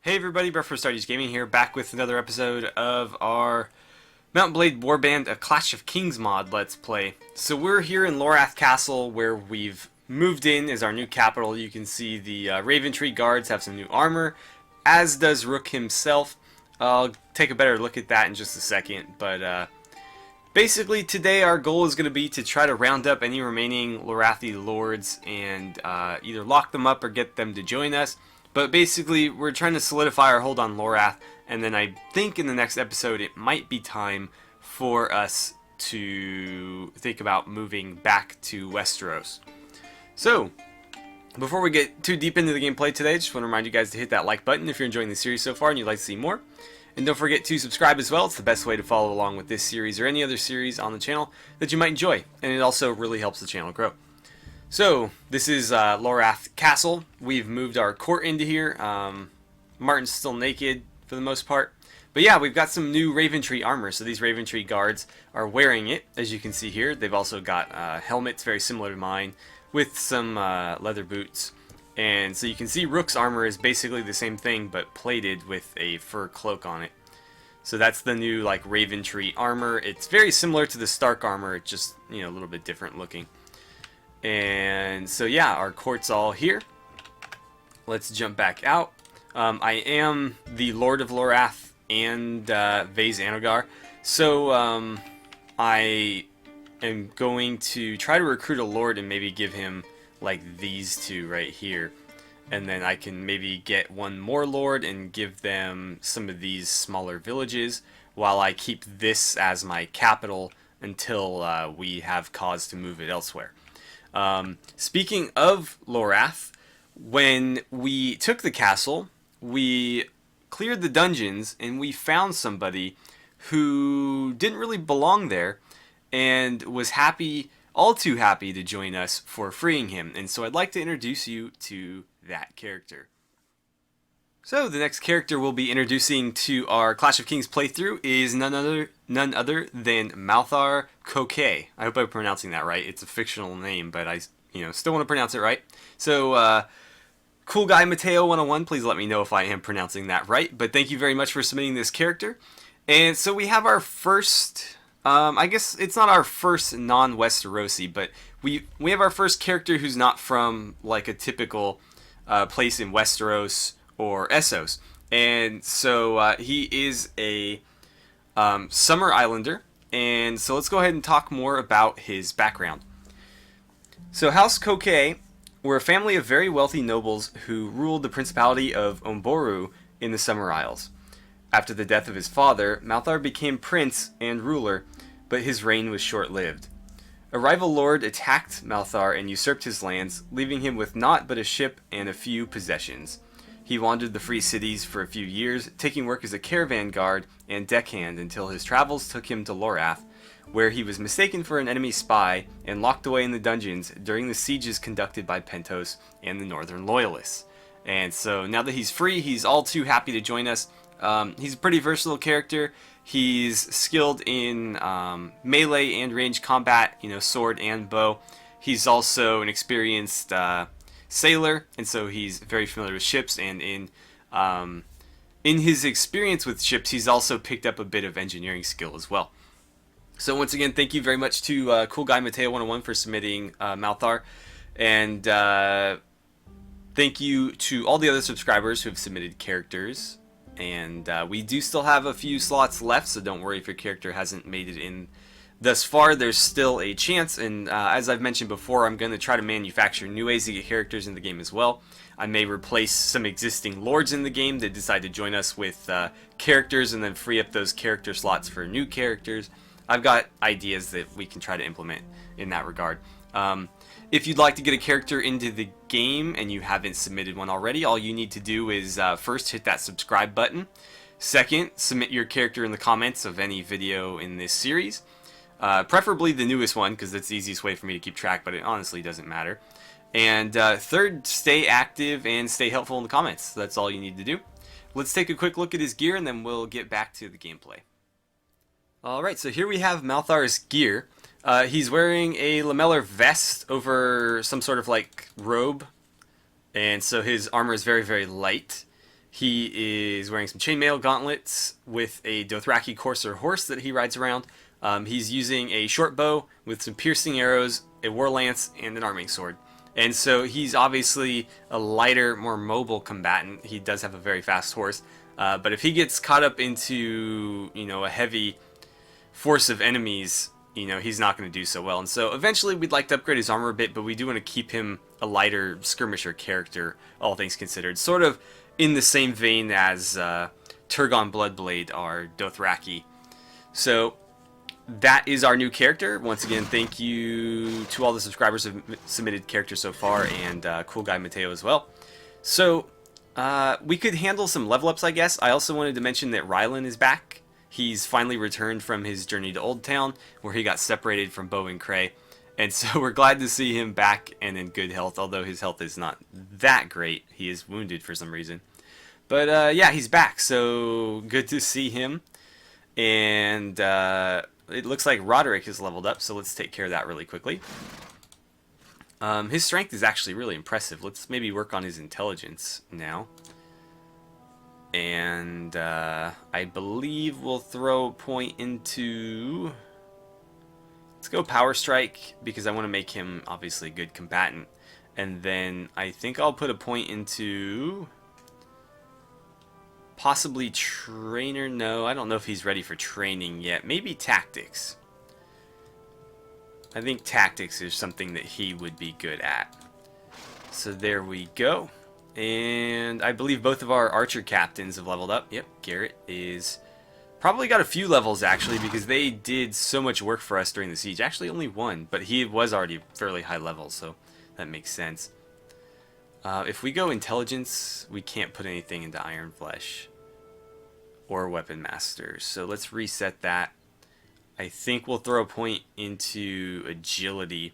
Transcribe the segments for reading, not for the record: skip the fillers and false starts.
Hey everybody, Brett from AstartesGaming here, back with another episode of our Mount Blade Warband, a Clash of Kings mod Let's Play. So we're here in Lorath Castle, where we've moved in as our new capital. You can see the Raventree guards have some new armor, as does Rook himself. I'll take a better look at that in just a second, but basically today our goal is going to be to try to round up any remaining Lorathi lords and either lock them up or get them to join us. But basically, we're trying to solidify our hold on Lorath, and then I think in the next episode it might be time for us to think about moving back to Westeros. So, before we get too deep into the gameplay today, I just want to remind you guys to hit that like button if you're enjoying the series so far and you'd like to see more. And don't forget to subscribe as well. It's the best way to follow along with this series or any other series on the channel that you might enjoy, and it also really helps the channel grow. So, this is Lorath Castle. We've moved our court into here. Martin's still naked for the most part. But yeah, we've got some new Raventree armor. So these Raventree guards are wearing it, as you can see here. They've also got helmets very similar to mine with some leather boots. And so you can see Rook's armor is basically the same thing, but plated with a fur cloak on it. So that's the new like Raventree armor. It's very similar to the Stark armor, it's just, you know, a little bit different looking. And so yeah, our court's all here. Let's jump back out. I am the Lord of Lorath and Vase Anagar, so I am going to try to recruit a lord and maybe give him like these two right here, and then I can maybe get one more lord and give them some of these smaller villages while I keep this as my capital until we have cause to move it elsewhere. Speaking of Lorath, when we took the castle, we cleared the dungeons and we found somebody who didn't really belong there and was happy, all too happy to join us for freeing him. And so I'd like to introduce you to that character. So the next character we'll be introducing to our Clash of Kings playthrough is none other than Malthe ACOK. I hope I'm pronouncing that right. It's a fictional name, but I still want to pronounce it right. So Cool Guy Mateo 101, please let me know if I am pronouncing that right. But thank you very much for submitting this character. And so we have our first, I guess it's not our first non-Westerosi, but we have our first character who's not from like a typical place in Westeros or Essos. And so he is a Summer Islander. And so let's go ahead and talk more about his background. So House ACOK were a family of very wealthy nobles who ruled the Principality of Umboru in the Summer Isles. After the death of his father, Malthe became prince and ruler, but his reign was short-lived. A rival lord attacked Malthe and usurped his lands, leaving him with naught but a ship and a few possessions. He wandered the free cities for a few years, taking work as a caravan guard and deckhand until his travels took him to Lorath, where he was mistaken for an enemy spy and locked away in the dungeons during the sieges conducted by Pentos and the Northern Loyalists. And so now that he's free, he's all too happy to join us. He's a pretty versatile character. He's skilled in melee and ranged combat, sword and bow. He's also an experienced sailor, and so he's very familiar with ships, and in his experience with ships, he's also picked up a bit of engineering skill as well. So once again, thank you very much to Cool Guy Mateo 101 for submitting Malthe, and thank you to all the other subscribers who have submitted characters. And we do still have a few slots left, so don't worry if your character hasn't made it in thus far. There's still a chance, and as I've mentioned before, I'm going to try to manufacture new ways to get characters in the game as well. I may replace some existing lords in the game that decide to join us with characters and then free up those character slots for new characters. I've got ideas that we can try to implement in that regard. If you'd like to get a character into the game and you haven't submitted one already, all you need to do is first hit that subscribe button. Second, submit your character in the comments of any video in this series. Preferably the newest one, because that's the easiest way for me to keep track, but it honestly doesn't matter. And third, stay active and stay helpful in the comments. That's all you need to do. Let's take a quick look at his gear and then we'll get back to the gameplay. Alright, so here we have Malthe's gear. He's wearing a lamellar vest over some sort of like robe, and so his armor is very, very light. He is wearing some chainmail gauntlets with a Dothraki courser horse that he rides around. He's using a short bow with some piercing arrows, a war lance, and an arming sword. And so he's obviously a lighter, more mobile combatant. He does have a very fast horse. But if he gets caught up into, a heavy force of enemies, he's not going to do so well. And so eventually we'd like to upgrade his armor a bit, but we do want to keep him a lighter skirmisher character, all things considered. Sort of in the same vein as Turgon Bloodblade, our Dothraki. So that is our new character. Once again, thank you to all the subscribers who have submitted characters so far, and Cool Guy Mateo as well. So we could handle some level ups, I guess. I also wanted to mention that Rylan is back. He's finally returned from his journey to Old Town, where he got separated from Bo and Cray. And so we're glad to see him back and in good health, although his health is not that great. He is wounded for some reason. But yeah, he's back, so good to see him. And it looks like Roderick is leveled up, so let's take care of that really quickly. His strength is actually really impressive. Let's maybe work on his intelligence now. And I believe we'll throw a point into... Let's go Power Strike, because I want to make him obviously a good combatant. And then I think I'll put a point into... possibly Trainer. No, I don't know if he's ready for training yet. Maybe Tactics. I think Tactics is something that he would be good at. So there we go. And I believe both of our archer captains have leveled up. Yep, Garrett is probably got a few levels actually, because they did so much work for us during the siege. Actually only one, but he was already fairly high level, so that makes sense. If we go intelligence, we can't put anything into Iron Flesh or Weapon Masters. So let's reset that. I think we'll throw a point into agility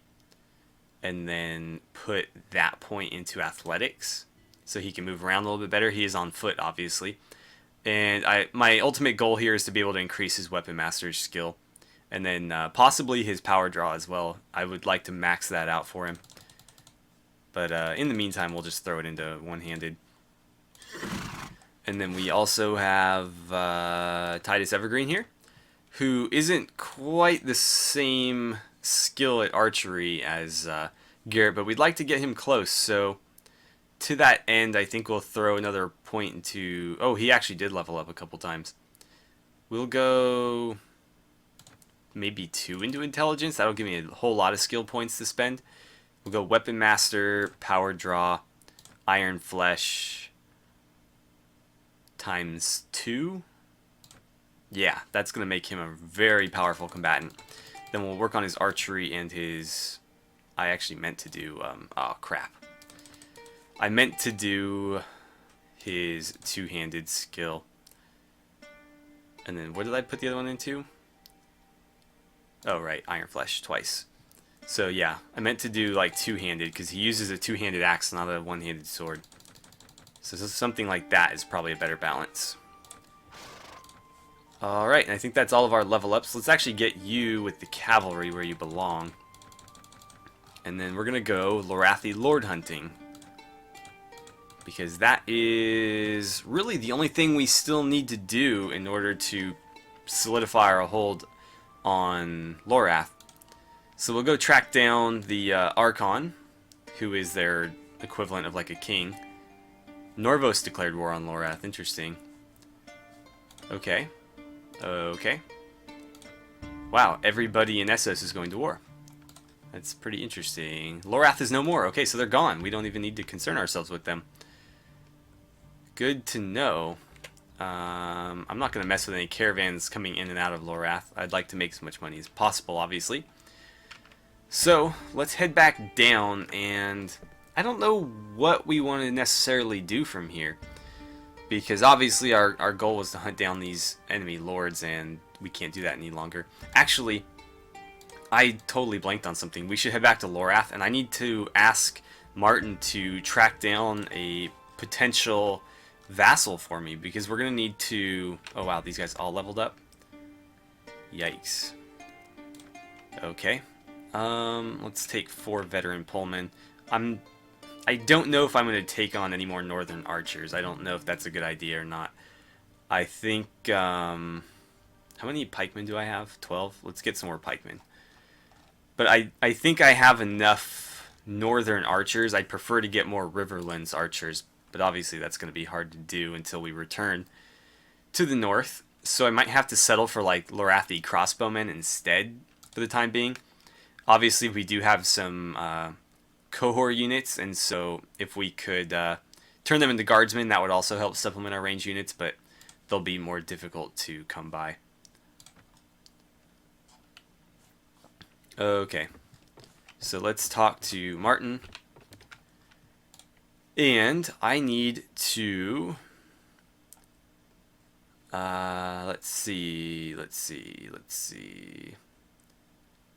and then put that point into athletics so he can move around a little bit better. He is on foot, obviously. And my ultimate goal here is to be able to increase his Weapon Master's skill. And then possibly his power draw as well. I would like to max that out for him. But in the meantime, we'll just throw it into one-handed. And then we also have Titus Evergreen here, who isn't quite the same skill at archery as Garrett, but we'd like to get him close. So to that end, I think we'll throw another point into... Oh, he actually did level up a couple times. We'll go maybe 2 into intelligence. That'll give me a whole lot of skill points to spend. We'll go Weapon Master, Power Draw, Iron Flesh, times 2. Yeah, that's going to make him a very powerful combatant. Then we'll work on his archery and his... I actually meant to do... oh, crap. I meant to do his two-handed skill. And then what did I put the other one into? Oh, right, Iron Flesh, twice. So yeah, I meant to do like two-handed because he uses a two-handed axe, not a one-handed sword. So something like that is probably a better balance. Alright, and I think that's all of our level ups. Let's actually get you with the cavalry where you belong. And then we're going to go Lorathi Lord hunting. Because that is really the only thing we still need to do in order to solidify our hold on Lorath. So we'll go track down the Archon, who is their equivalent of like a king. Norvos declared war on Lorath. Interesting. Okay. Okay. Wow, everybody in Essos is going to war. That's pretty interesting. Lorath is no more. Okay, so they're gone. We don't even need to concern ourselves with them. Good to know. I'm not going to mess with any caravans coming in and out of Lorath. I'd like to make as much money as possible, obviously. So, let's head back down, and I don't know what we want to necessarily do from here. Because obviously our goal was to hunt down these enemy lords, and we can't do that any longer. Actually, I totally blanked on something. We should head back to Lorath, and I need to ask Martin to track down a potential vassal for me, because we're going to need to... Oh wow, these guys all leveled up? Yikes. Okay. Let's take 4 veteran pullmen. I don't know if I'm going to take on any more northern archers. I don't know if that's a good idea or not. I think, how many pikemen do I have? 12? Let's get some more pikemen. But I think I have enough northern archers. I'd prefer to get more Riverlands archers, but obviously that's going to be hard to do until we return to the north. So I might have to settle for like Lorathi crossbowmen instead for the time being. Obviously we do have some cohort units, and so if we could turn them into guardsmen, that would also help supplement our range units, but they'll be more difficult to come by. Okay, so let's talk to Martin. And I need to... let's see.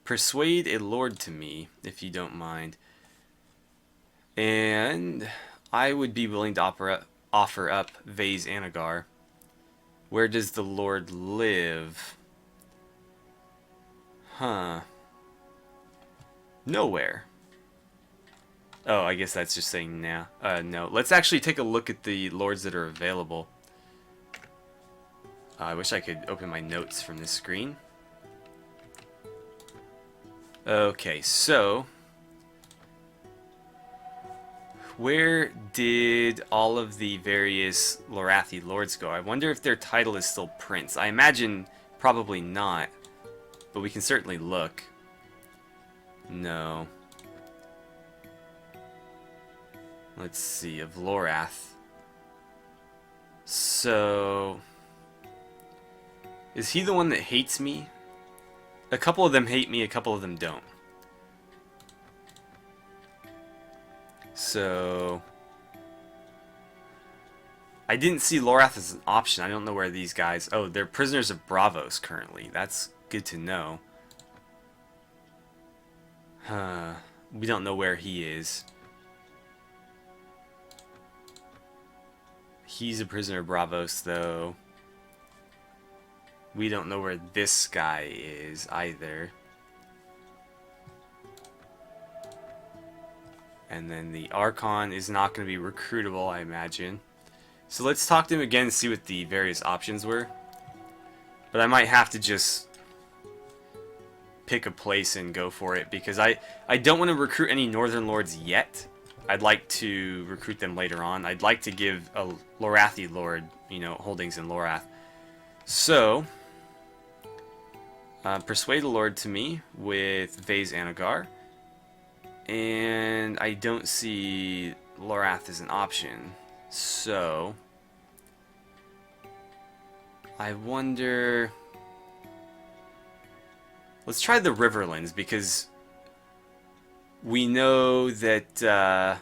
Persuade a lord to me, if you don't mind. And I would be willing to offer up Vase Anagar. Where does the lord live? Huh. Nowhere. Oh, I guess that's just saying now. No. Let's actually take a look at the lords that are available. I wish I could open my notes from this screen. Okay, so... where did all of the various Lorathi lords go? I wonder if their title is still Prince. I imagine probably not, but we can certainly look. No. Let's see, of Lorath. So... is he the one that hates me? A couple of them hate me, a couple of them don't. So... I didn't see Lorath as an option. I don't know where these guys... oh, they're prisoners of Bravos currently. That's good to know. We don't know where he is. He's a prisoner of Bravos, though. We don't know where this guy is, either. And then the Archon is not going to be recruitable, I imagine. So let's talk to him again and see what the various options were. But I might have to just pick a place and go for it, because I don't want to recruit any Northern Lords yet. I'd like to recruit them later on. I'd like to give a Lorathi Lord, you know, holdings in Lorath. So, persuade a Lord to me with Vase Anagar. And I don't see Lorath as an option. So, I wonder... let's try the Riverlands, because we know that a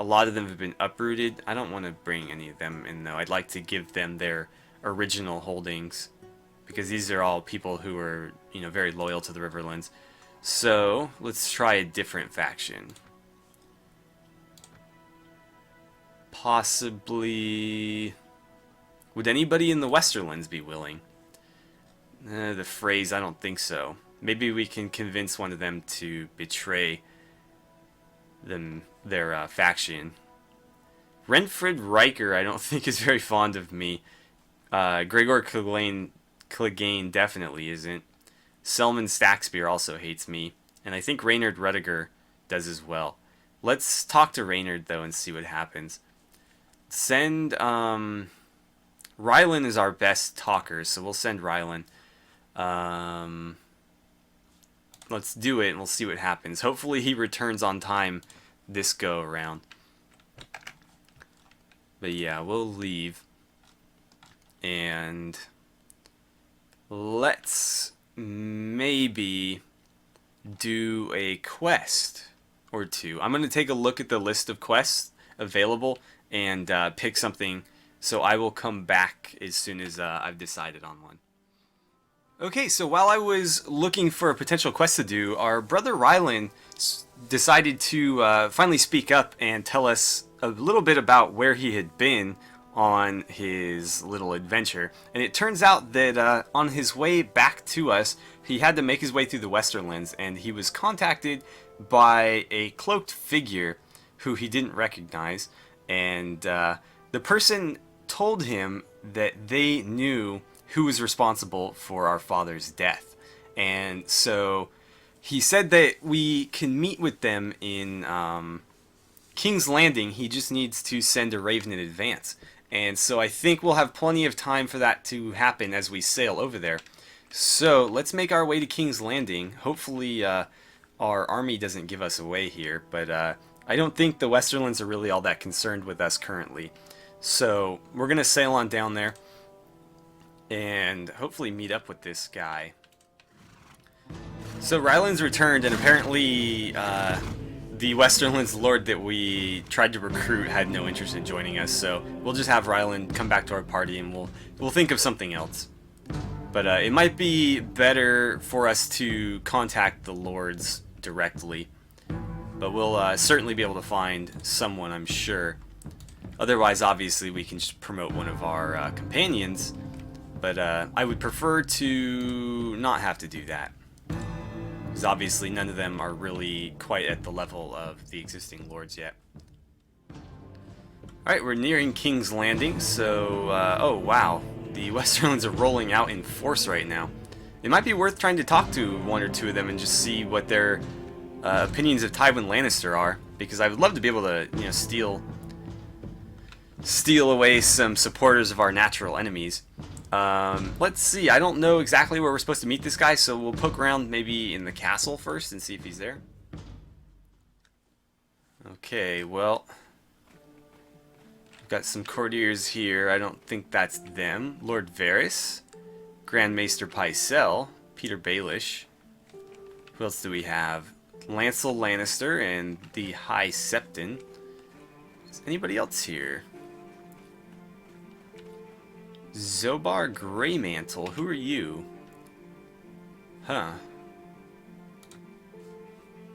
lot of them have been uprooted. I don't want to bring any of them in, though. I'd like to give them their original holdings, because these are all people who are, you know, very loyal to the Riverlands. So, let's try a different faction. Possibly... would anybody in the Westerlands be willing? The phrase, I don't think so. Maybe we can convince one of them to betray their faction. Renfred Riker, I don't think is very fond of me. Gregor Clegane definitely isn't. Selman Stackspear also hates me. And I think Reynard Rediger does as well. Let's talk to Reynard, though, and see what happens. Send, Rylan is our best talker, so we'll send Rylan. Let's do it, and we'll see what happens. Hopefully he returns on time this go around. But yeah, we'll leave. And let's maybe do a quest or two. I'm going to take a look at the list of quests available and pick something. So I will come back as soon as I've decided on one. Okay, so while I was looking for a potential quest to do, our brother Rylan decided to finally speak up and tell us a little bit about where he had been on his little adventure. And it turns out that on his way back to us, he had to make his way through the Westerlands, and he was contacted by a cloaked figure who he didn't recognize, and the person told him that they knew who was responsible for our father's death. And so he said that we can meet with them in King's Landing. He just needs to send a raven in advance. And so I think we'll have plenty of time for that to happen as we sail over there. So let's make our way to King's Landing. Hopefully our army doesn't give us away here, but I don't think the Westerlands are really all that concerned with us currently. So we're going to sail on down there and hopefully meet up with this guy. So Ryland's returned, and apparently the Westerlands lord that we tried to recruit had no interest in joining us, so we'll just have Ryland come back to our party and we'll think of something else. But it might be better for us to contact the lords directly. But we'll certainly be able to find someone, I'm sure. Otherwise, obviously, we can just promote one of our companions. But I would prefer to not have to do that. Because obviously none of them are really quite at the level of the existing lords yet. Alright, we're nearing King's Landing, so... oh, wow. The Westerlands are rolling out in force right now. It might be worth trying to talk to one or two of them and just see what their opinions of Tywin Lannister are. Because I would love to be able to, you know, steal away some supporters of our natural enemies. Let's see, I don't know exactly where we're supposed to meet this guy, so we'll poke around maybe in the castle first and see if he's there. Okay, well, we've got some courtiers here. I don't think that's them. Lord Varys, Grand Maester Pycelle, Peter Baelish. Who else do we have? Lancel Lannister and the High Septon. Is anybody else here? Zobar Greymantle, who are you? Huh.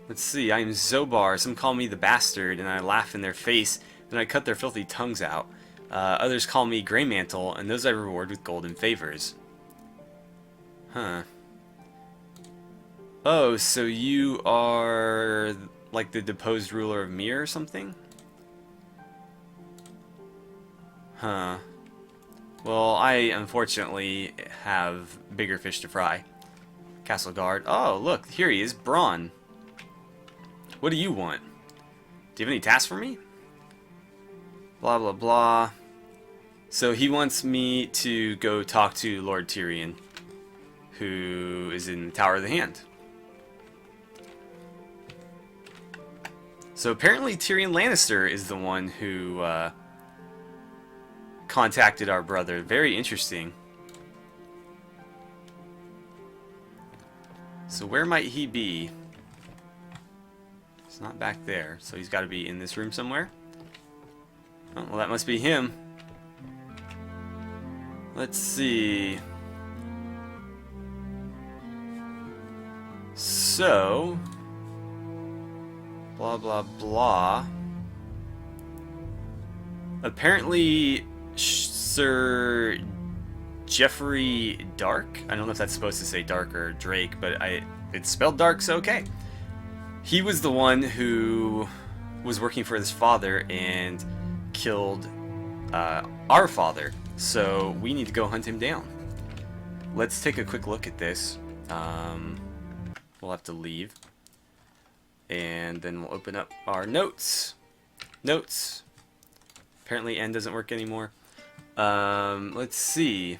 Let's see, I am Zobar. Some call me the Bastard, and I laugh in their face, then I cut their filthy tongues out. Others call me Greymantle, and those I reward with golden favors. Huh. Oh, so you are like the deposed ruler of Myr or something? Huh. Well, I unfortunately have bigger fish to fry. Castle Guard. Oh, look, here he is, Bronn. What do you want? Do you have any tasks for me? Blah, blah, blah. So he wants me to go talk to Lord Tyrion, who is in the Tower of the Hand. So apparently Tyrion Lannister is the one who contacted our brother. Very interesting. So where might he be? It's not back there, so he's got to be in this room somewhere. Oh, well, that must be him. Let's see. So, blah blah blah. Apparently Ser Jeffrey Dark. I don't know if that's supposed to say Dark or Drake, but it's spelled Dark, so okay. He was the one who was working for his father and killed our father. So we need to go hunt him down. Let's take a quick look at this. We'll have to leave. And then we'll open up our notes. Notes. Apparently N doesn't work anymore. Let's see.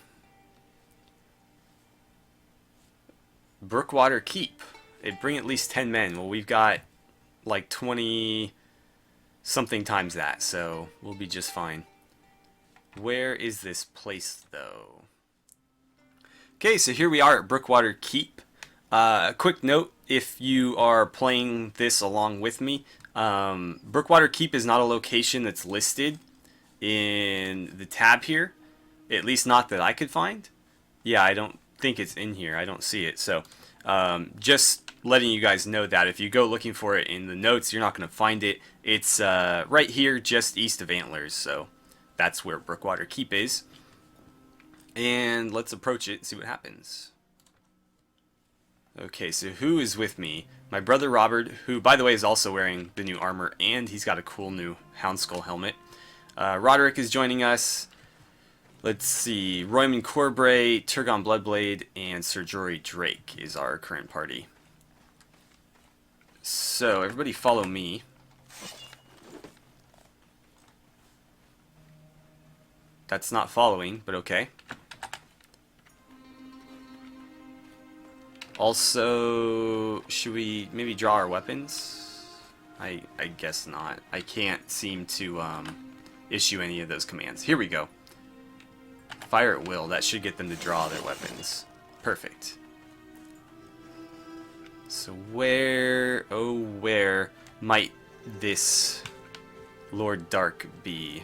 Brookwater Keep. It'd bring at least 10 men. Well, we've got like 20 something times that, so we'll be just fine. Where is this place, though? Okay, so here we are at Brookwater Keep. A quick note, if you are playing this along with me, Brookwater Keep is not a location that's listed in the tab here, at least not that I could find. Yeah, I don't think it's in here. I don't see it. So just letting you guys know that if you go looking for it in the notes, you're not going to find it. It's right here just east of Antlers, so that's where Brookwater Keep is. And let's approach it and see what happens. Okay, so who is with me? My brother Robert, who, by the way, is also wearing the new armor, and he's got a cool new Hound Skull helmet. Roderick is joining us. Let's see, Royman Corbray, Turgon Bloodblade, and Ser Jory Drake is our current party. So, everybody follow me. That's not following, but okay. Also, should we maybe draw our weapons? I guess not. I can't seem to issue any of those commands. Here we go. Fire at will. That should get them to draw their weapons. Perfect. So where, oh where might this Lord Dark be?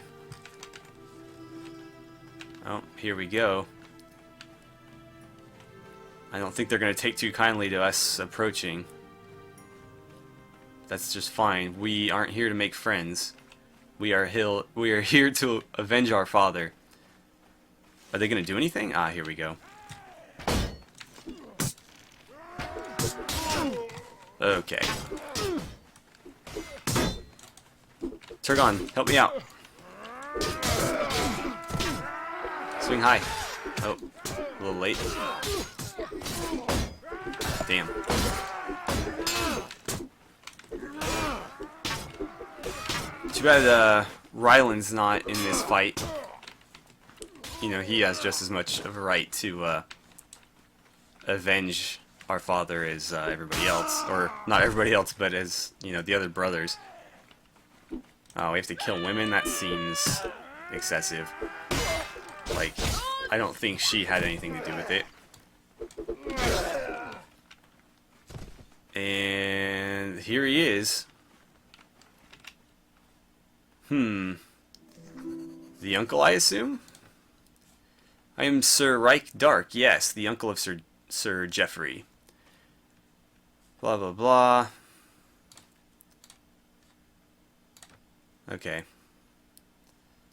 Oh, here we go. I don't think they're going to take too kindly to us approaching. That's just fine. We aren't here to make friends. We are here to avenge our father. Are they going to do anything? Ah, here we go. Okay. Turgon, help me out. Swing high. Oh, a little late. Damn. Too bad Ryland's not in this fight. You know, he has just as much of a right to avenge our father as everybody else. Or, not everybody else, but as, you know, the other brothers. Oh, we have to kill women? That seems excessive. Like, I don't think she had anything to do with it. And here he is. The uncle, I assume? I am Sir Reich Dark, yes, the uncle of Sir Jeffrey. Blah, blah, blah. Okay.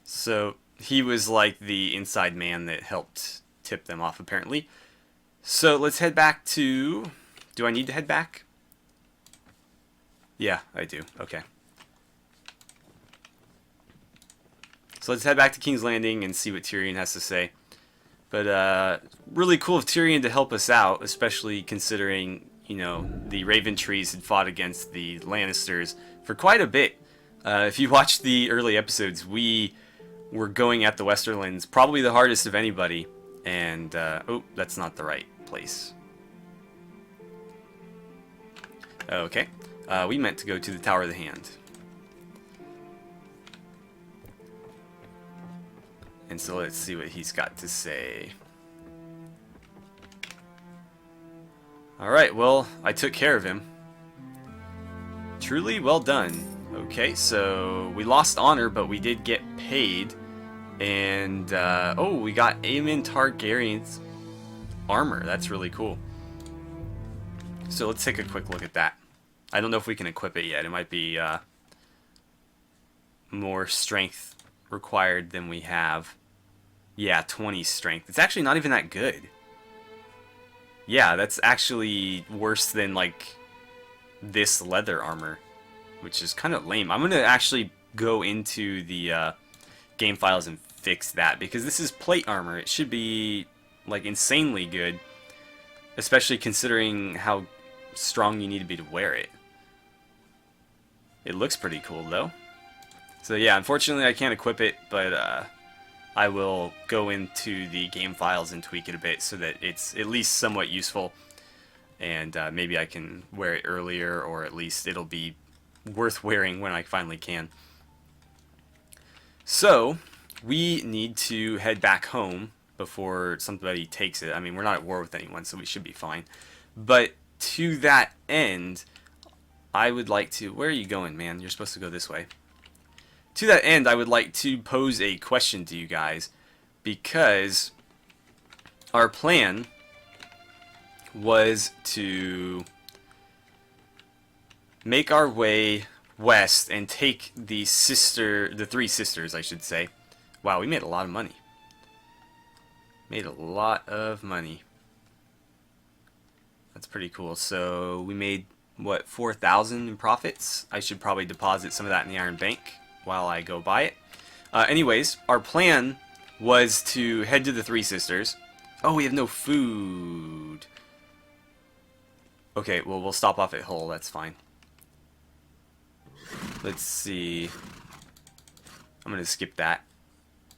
So, he was like the inside man that helped tip them off, apparently. So, let's head back to... Do I need to head back? Yeah, I do. Okay. So let's head back to King's Landing and see what Tyrion has to say. But really cool of Tyrion to help us out, especially considering, you know, the Raventrees had fought against the Lannisters for quite a bit. If you watched the early episodes, we were going at the Westerlands probably the hardest of anybody. And, oh, that's not the right place. Okay. We meant to go to the Tower of the Hand. And so let's see what he's got to say. Alright, well, I took care of him. Truly well done. Okay, so we lost honor, but we did get paid. And, oh, we got Aemon Targaryen's armor. That's really cool. So let's take a quick look at that. I don't know if we can equip it yet. It might be more strength required than we have. Yeah, 20 strength. It's actually not even that good. Yeah, that's actually worse than, like, this leather armor, which is kind of lame. I'm going to actually go into the game files and fix that, because this is plate armor. It should be, like, insanely good, especially considering how strong you need to be to wear it. It looks pretty cool, though. So yeah, unfortunately I can't equip it, but I will go into the game files and tweak it a bit so that it's at least somewhat useful, and maybe I can wear it earlier, or at least it'll be worth wearing when I finally can. So, we need to head back home before somebody takes it. I mean, we're not at war with anyone, so we should be fine. But to that end, I would like to... Where are you going, man? You're supposed to go this way. To that end, I would like to pose a question to you guys, because our plan was to make our way west and take the three sisters, I should say. Wow, we made a lot of money. Made a lot of money. That's pretty cool. So we made, what, 4,000 in profits? I should probably deposit some of that in the Iron Bank while I go buy it. Anyways, our plan was to head to the Three Sisters. Oh, we have no food. Okay, well, we'll stop off at Hull. That's fine. Let's see. I'm going to skip that,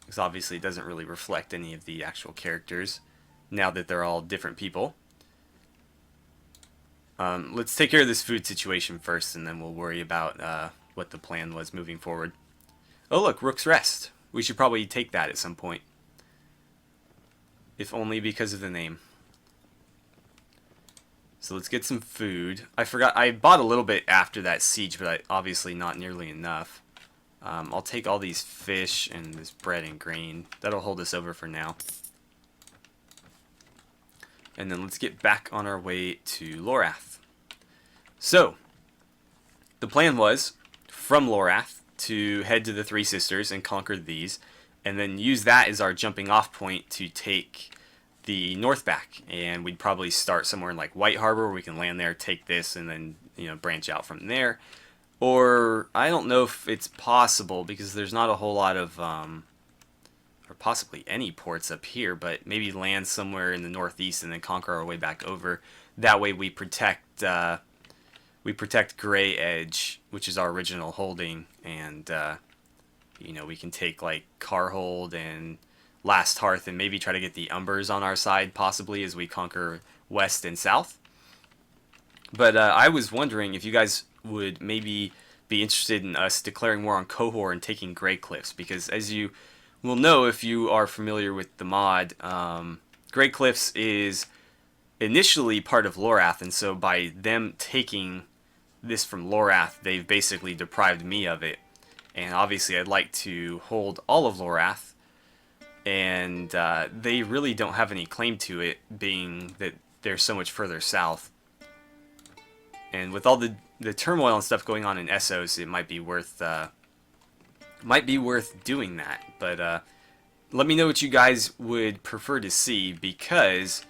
because obviously it doesn't really reflect any of the actual characters now that they're all different people. Let's take care of this food situation first, and then we'll worry about what the plan was moving forward. Oh look, Rook's Rest. We should probably take that at some point. If only because of the name. So let's get some food. I forgot, I bought a little bit after that siege, but obviously not nearly enough. I'll take all these fish and this bread and grain. That'll hold us over for now. And then let's get back on our way to Lorath. So, the plan was, from Lorath, to head to the Three Sisters and conquer these, and then use that as our jumping off point to take the north back. And we'd probably start somewhere in like White Harbor, where we can land there, take this, and then, you know, branch out from there. Or, I don't know if it's possible, because there's not a whole lot of, or possibly any ports up here, but maybe land somewhere in the northeast and then conquer our way back over. That way we protect Grey Edge, which is our original holding, and you know, we can take like Carhold and Last Hearth and maybe try to get the Umbers on our side possibly as we conquer west and south. But I was wondering if you guys would maybe be interested in us declaring war on Qohor and taking Grey Cliffs, because as you will know if you are familiar with the mod, Grey Cliffs is initially part of Lorath, and so by them taking this from Lorath, they've basically deprived me of it. And obviously I'd like to hold all of Lorath, and they really don't have any claim to it, being that they're so much further south. And with all the turmoil and stuff going on in Essos, it might be worth doing that. But let me know what you guys would prefer to see, because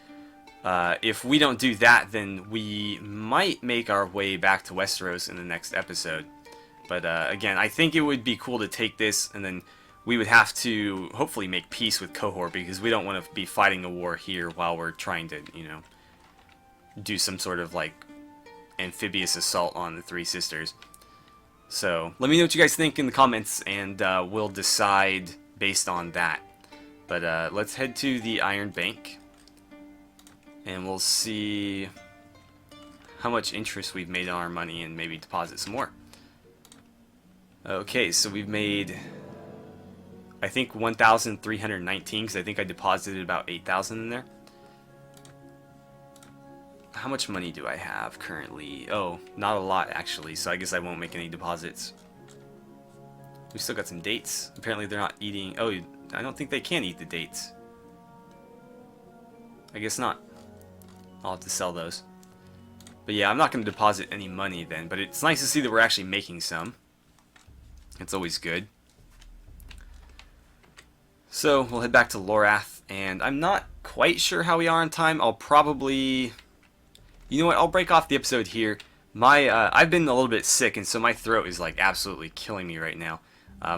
if we don't do that, then we might make our way back to Westeros in the next episode. But again, I think it would be cool to take this, and then we would have to hopefully make peace with Qohor, because we don't want to be fighting a war here while we're trying to, you know, do some sort of like amphibious assault on the Three Sisters. So let me know what you guys think in the comments, and we'll decide based on that. But let's head to the Iron Bank, and we'll see how much interest we've made on our money and maybe deposit some more. Okay, so we've made, I think, 1,319, because I think I deposited about 8,000 in there. How much money do I have currently? Oh, not a lot actually, so I guess I won't make any deposits. We still got some dates. Apparently they're not eating. Oh, I don't think they can eat the dates. I guess not. I'll have to sell those. But yeah, I'm not going to deposit any money then, but it's nice to see that we're actually making some. It's always good. So we'll head back to Lorath, and I'm not quite sure how we are on time. I'll probably... You know what, I'll break off the episode here. I've been a little bit sick, and so my throat is like absolutely killing me right now.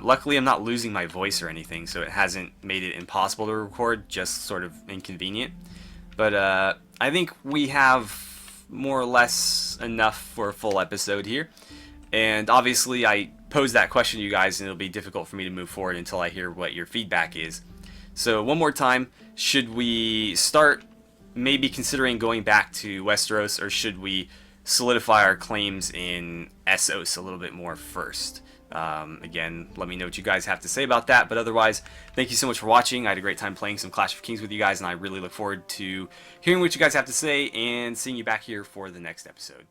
Luckily, I'm not losing my voice or anything, so it hasn't made it impossible to record, just sort of inconvenient. But I think we have more or less enough for a full episode here. And obviously, I posed that question to you guys, and it'll be difficult for me to move forward until I hear what your feedback is. So one more time, should we start maybe considering going back to Westeros, or should we solidify our claims in Essos a little bit more first? Again, let me know what you guys have to say about that, but otherwise, thank you so much for watching. I had a great time playing some Clash of Kings with you guys, and I really look forward to hearing what you guys have to say and seeing you back here for the next episode.